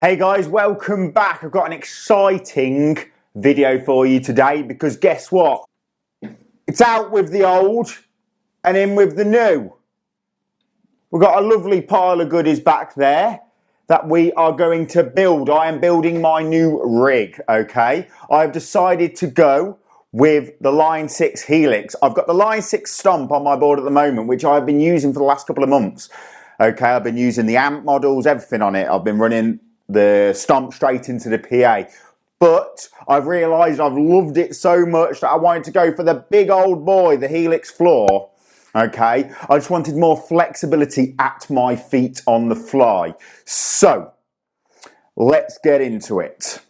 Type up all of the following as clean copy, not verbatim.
Hey guys, welcome back. I've got an exciting video for you today because guess what? It's out with the old and in with the new. We've got a lovely pile of goodies back there that we are going to build. I am building my new rig, okay? I've decided to go with the Line 6 Helix. I've got the Line 6 Stomp on my board at the moment, which I've been using for the last couple of months. Okay, I've been using the amp models, everything on it. I've been running the Stomp straight into the PA. But I've realised I've loved it so much that I wanted to go for the big old boy, the Helix floor. Okay, I just wanted more flexibility at my feet on the fly. So, let's get into it.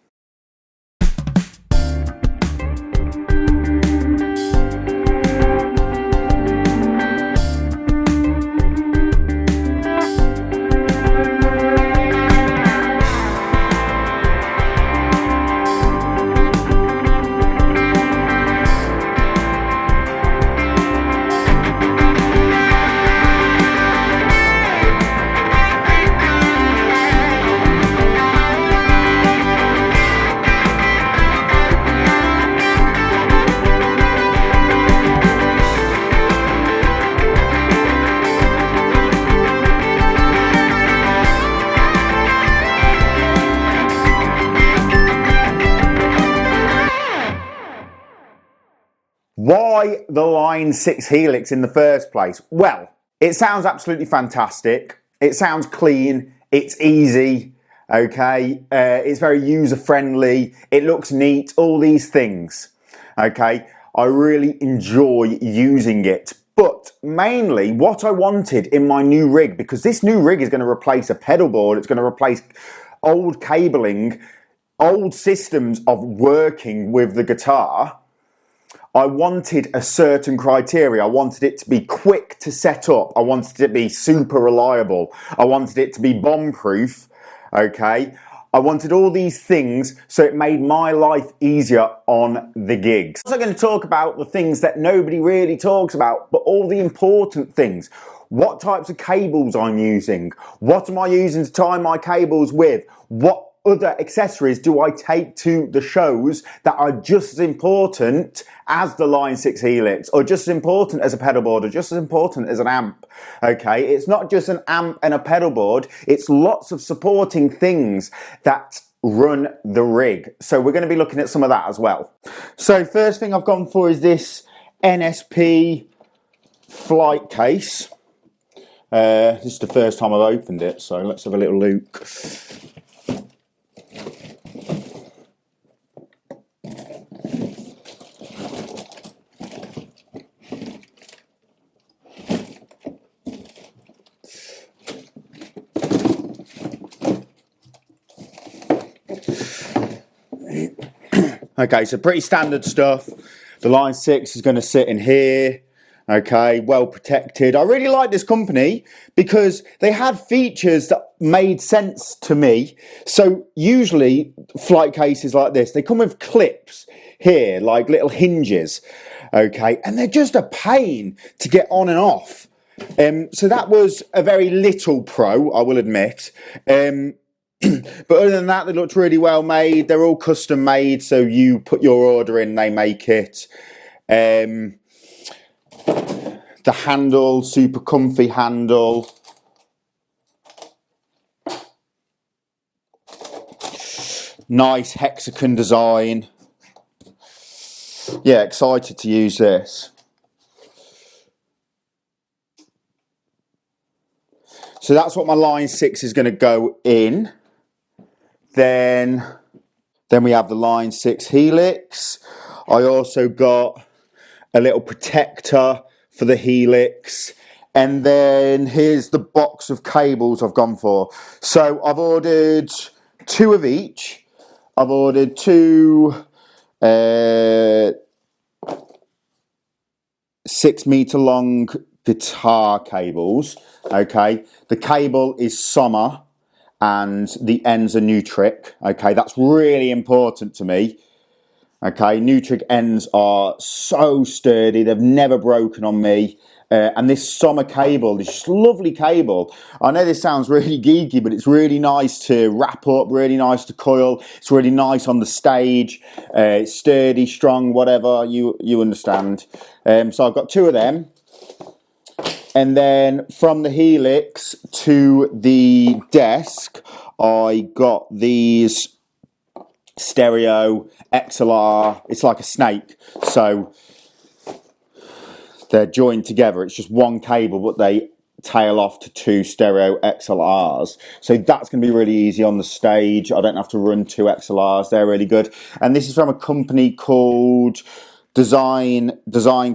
Why the Line 6 Helix in the first place? Well, it sounds absolutely fantastic. It sounds clean. It's easy. Okay. It's very user-friendly. It looks neat. All these things. Okay. I really enjoy using it. But mainly what I wanted in my new rig, because this new rig is going to replace a pedal board. It's going to replace old cabling, old systems of working with the guitar. I wanted a certain criteria. I wanted it to be quick to set up. I wanted it to be super reliable. I wanted it to be bomb-proof, okay? I wanted all these things so it made my life easier on the gigs. I'm also going to talk about the things that nobody really talks about, but all the important things. What types of cables I'm using? What am I using to tie my cables with? What other accessories do I take to the shows that are just as important as the Line 6 Helix, or just as important as a pedal board, or just as important as an amp? Okay, it's not just an amp and a pedal board, it's lots of supporting things that run the rig. So we're going to be looking at some of that as well. So first thing I've gone for is this NSP flight case. This is the first time I've opened it, so let's have a little look. Okay, so pretty standard stuff. The Line 6 is going to sit in here. Okay, well protected. I really like this company because they had features that made sense to me. So usually flight cases like this, they come with clips here, like little hinges. Okay, and they're just a pain to get on and off. So that was a very little pro, I will admit. But other than that, they looked really well made. They're all custom made, so you put your order in, they make it. The handle, super comfy handle. Nice hexagon design. Yeah, excited to use this. So that's what my Line 6 is going to go in. Then we have the Line 6 Helix. I also got a little protector for the Helix. And then here's the box of cables I've gone for. So I've ordered 2 of each. I've ordered 2 6-meter long guitar cables. Okay, the cable is Sommer and the ends are Nutric. Okay, that's really important to me. Okay, Nutric ends are so sturdy, they've never broken on me. And this summer cable, this lovely cable. I know this sounds really geeky, but it's really nice to wrap up, really nice to coil. It's really nice on the stage. It's sturdy, strong, whatever, you understand. So I've got 2 of them. And then from the Helix to the desk, I got these stereo XLR. It's like a snake. So they're joined together. It's just one cable, but they tail off to 2 stereo XLRs. So that's going to be really easy on the stage. I don't have to run 2 XLRs. They're really good. And this is from a company called Design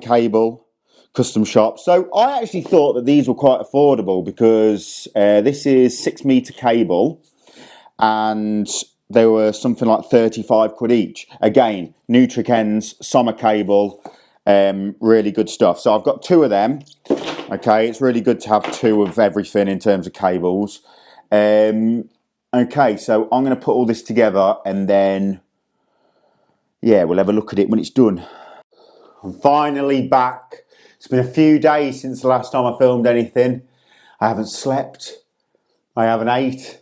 Cable Custom Shop. So I actually thought that these were quite affordable because this is 6-meter cable and they were something like 35 quid each. Again, Nutric ends, summer cable, really good stuff. So I've got 2 of them. Okay, it's really good to have 2 of everything in terms of cables. Okay, so I'm going to put all this together and then, yeah, we'll have a look at it when it's done. I'm finally back. It's been a few days since the last time I filmed anything. I haven't slept. I haven't ate.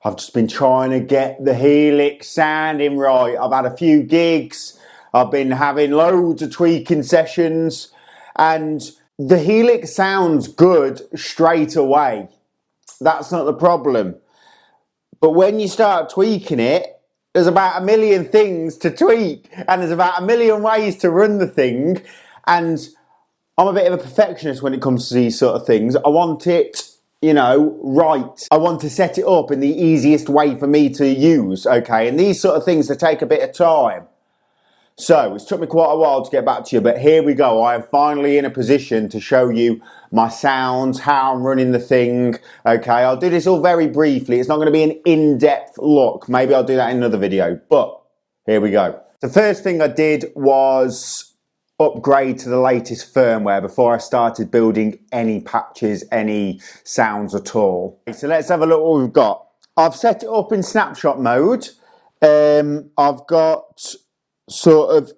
I've just been trying to get the Helix sounding right. I've had a few gigs. I've been having loads of tweaking sessions. And the Helix sounds good straight away. That's not the problem. But when you start tweaking it, there's about a million things to tweak. And there's about a million ways to run the thing. And I'm a bit of a perfectionist when it comes to these sort of things. I want it, you know, right. I want to set it up in the easiest way for me to use, okay? And these sort of things, they take a bit of time. So, it's took me quite a while to get back to you, but here we go. I am finally in a position to show you my sounds, how I'm running the thing, okay? I'll do this all very briefly. It's not going to be an in-depth look. Maybe I'll do that in another video, but here we go. The first thing I did was upgrade to the latest firmware before I started building any patches, any sounds at all. So let's have a look what we've got. I've set it up in snapshot mode. I've got sort of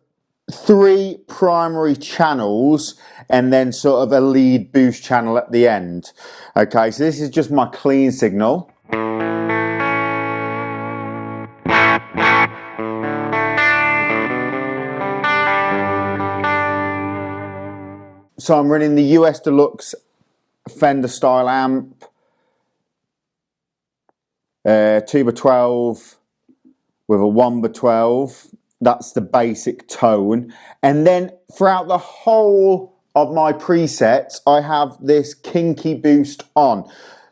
3 primary channels and then sort of a lead boost channel at the end. Okay, so this is just my clean signal. So I'm running the US Deluxe Fender style amp, 2x12 with a 1x12. That's the basic tone. And then throughout the whole of my presets, I have this kinky boost on.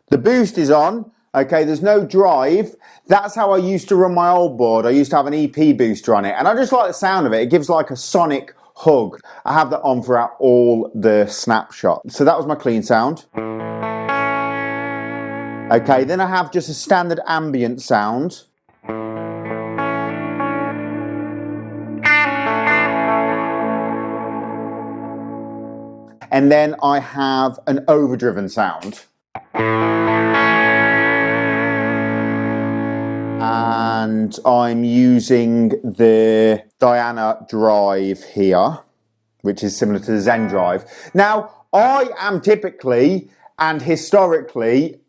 The boost is on, okay, there's no drive. That's how I used to run my old board. I used to have an EP booster on it. And I just like the sound of it. It gives like a sonic hug. I have that on throughout all the snapshots. So that was my clean sound. Okay, then I have just a standard ambient sound. And then I have an overdriven sound. And I'm using the Diana drive here, which is similar to the Zen drive. Now, I am typically and historically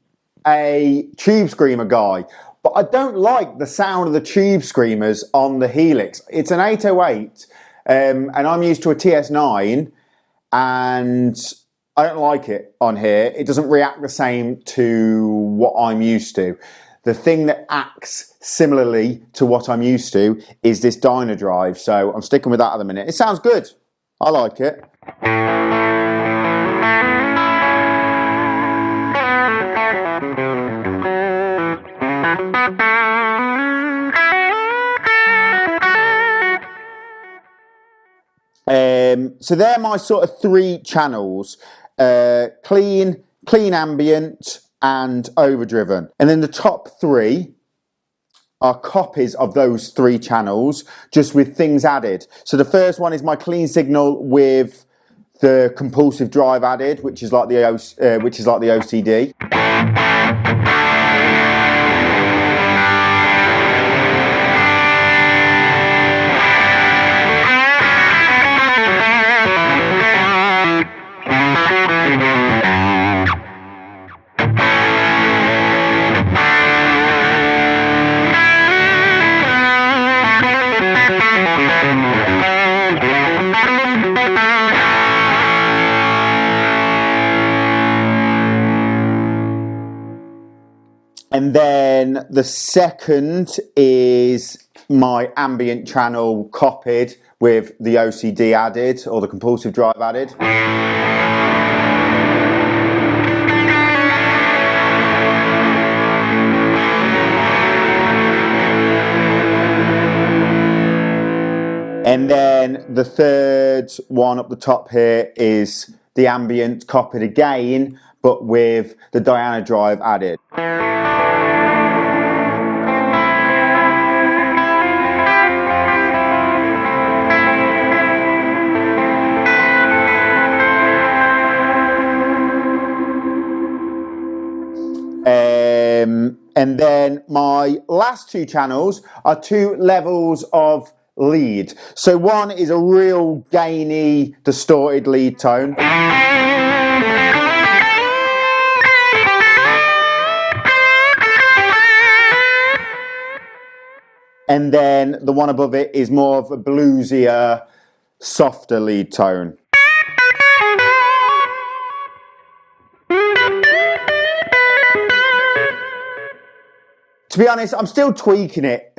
a tube screamer guy, but I don't like the sound of the tube screamers on the Helix. It's an 808, and I'm used to a TS9, and I don't like it on here. It doesn't react the same to what I'm used to. The thing that acts similarly to what I'm used to is this Dyna drive, so I'm sticking with that at the minute. It sounds good. I like it. So they're my sort of 3 channels, clean ambient, and overdriven. And then the top 3 are copies of those 3 channels, just with things added. So the first one is my clean signal with the compulsive drive added, which is like the OCD. And then the second is my ambient channel copied with the OCD added, or the compulsive drive added. And then the third one up the top here is the ambient copied again, but with the Diana drive added. And then my last two channels are two levels of lead. So one is a real gainy, distorted lead tone. And then the one above it is more of a bluesier, softer lead tone. To be honest, I'm still tweaking it.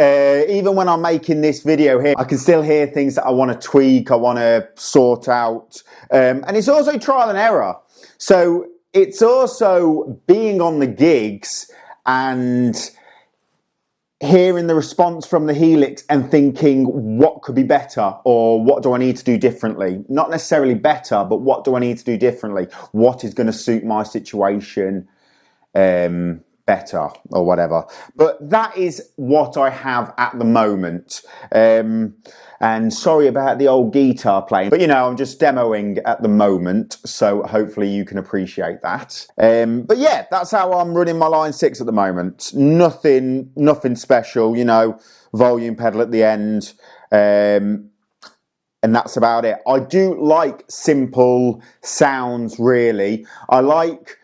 Even when I'm making this video here, I can still hear things that I want to tweak, I want to sort out. And it's also trial and error. So it's also being on the gigs and hearing the response from the Helix and thinking, what could be better, or what do I need to do differently? Not necessarily better, but what do I need to do differently? What is going to suit my situation better, or whatever. But that is what I have at the moment. And sorry about the old guitar playing, but you know, I'm just demoing at the moment, so hopefully you can appreciate that. But yeah, that's how I'm running my Line 6 at the moment. Nothing special, you know, volume pedal at the end, and that's about it. I do like simple sounds, really. I like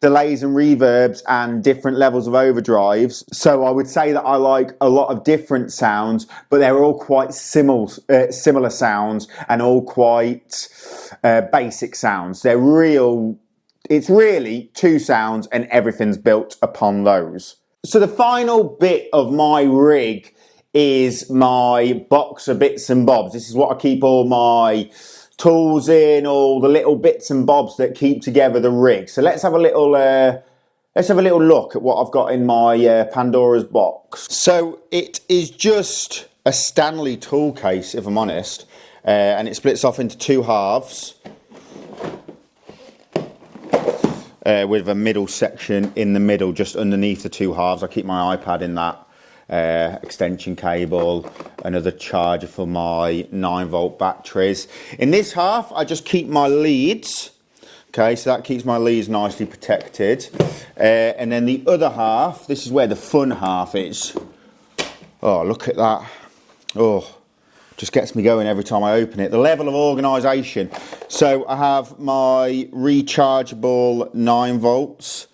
delays and reverbs and different levels of overdrives. So I would say that I like a lot of different sounds, but they're all quite similar sounds, and all quite basic sounds. It's really two sounds and everything's built upon those. So the final bit of my rig is my box of bits and bobs. This is what I keep all my tools in, all the little bits and bobs that keep together the rig. So let's have a little look at what I've got in my Pandora's box. So it is just a Stanley tool case, if I'm honest, and it splits off into two halves with a middle section in the middle, just underneath the two halves. I keep my iPad in that. Extension cable, another charger for my 9-volt batteries. In this half, I just keep my leads. Okay, so that keeps my leads nicely protected. And then the other half, this is where the fun half is. Oh, look at that. Oh, just gets me going every time I open it. The level of organisation. So I have my rechargeable 9 volts.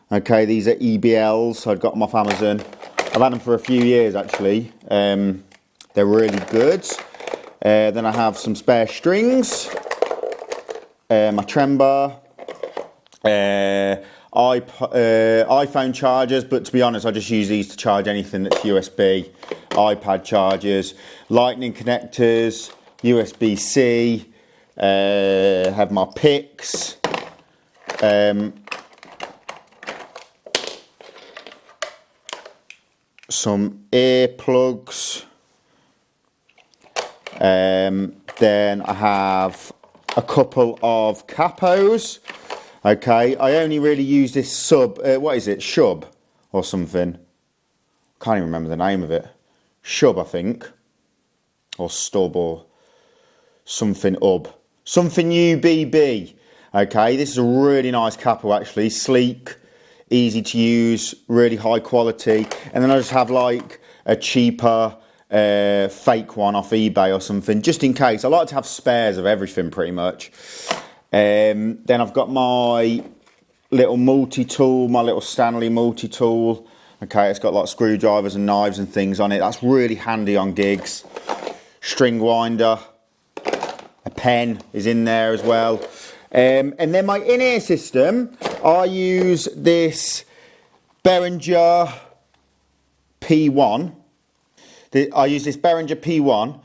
Okay, these are EBLs. I've got them off Amazon. I've had them for a few years, actually. They're really good. Then I have some spare strings, my trembar, iPhone chargers, but to be honest, I just use these to charge anything that's USB, iPad chargers, lightning connectors, USB-C, have my picks, some earplugs, then I have a couple of capos. Okay, I only really use this shub or something, can't even remember the name of it, shub I think, or stub or something something UBB. Okay, this is a really nice capo actually, sleek, easy to use, really high quality. And then I just have like a cheaper fake one off eBay or something, just in case. I like to have spares of everything pretty much. Then I've got my little multi-tool, my little Stanley multi-tool. Okay, it's got like screwdrivers and knives and things on it. That's really handy on gigs. String winder, a pen is in there as well. And then my in-ear system, I use this Behringer P1. I use this Behringer P1.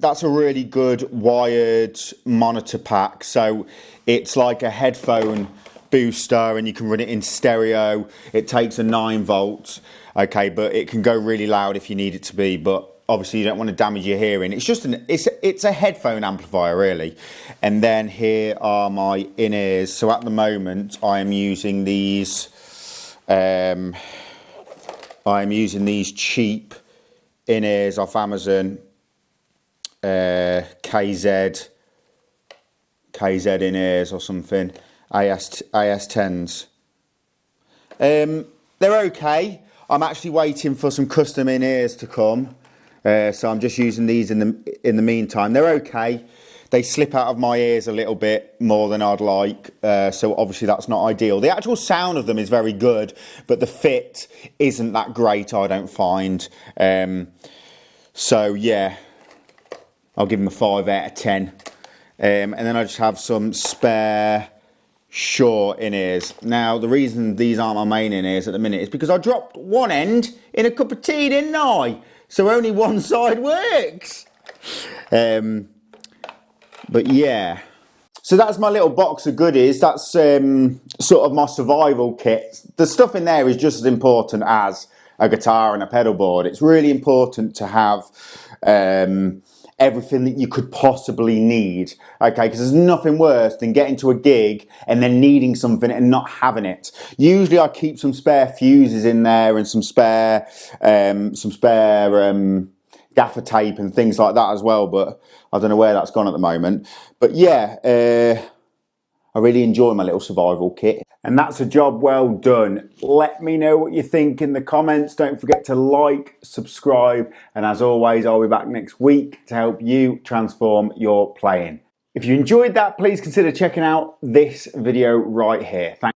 That's a really good wired monitor pack. So it's like a headphone booster and you can run it in stereo. It takes a 9 volts, okay, but it can go really loud if you need it to be, but obviously you don't want to damage your hearing. It's just it's a headphone amplifier really. And then here are my in-ears. So at the moment I am using these cheap in-ears off Amazon, KZ in-ears or something, AS10s. They're okay. I'm actually waiting for some custom in-ears to come, so I'm just using these in the meantime. They're okay. They slip out of my ears a little bit more than I'd like, so obviously that's not ideal. The actual sound of them is very good, but the fit isn't that great, I don't find. So yeah, I'll give them a 5 out of 10. And then I just have some spare Shure in-ears. Now, the reason these aren't my main in-ears at the minute is because I dropped one end in a cup of tea, didn't I? So only one side works. But yeah. So that's my little box of goodies. That's sort of my survival kit. The stuff in there is just as important as a guitar and a pedal board. It's really important to have everything that you could possibly need, okay, because there's nothing worse than getting to a gig and then needing something and not having it. Usually I keep some spare fuses in there and some spare gaffer tape and things like that as well, but I don't know where that's gone at the moment. But yeah, I really enjoy my little survival kit. And that's a job well done. Let me know what you think in the comments. Don't forget to like, subscribe, and as always, I'll be back next week to help you transform your playing. If you enjoyed that, please consider checking out this video right here. Thanks.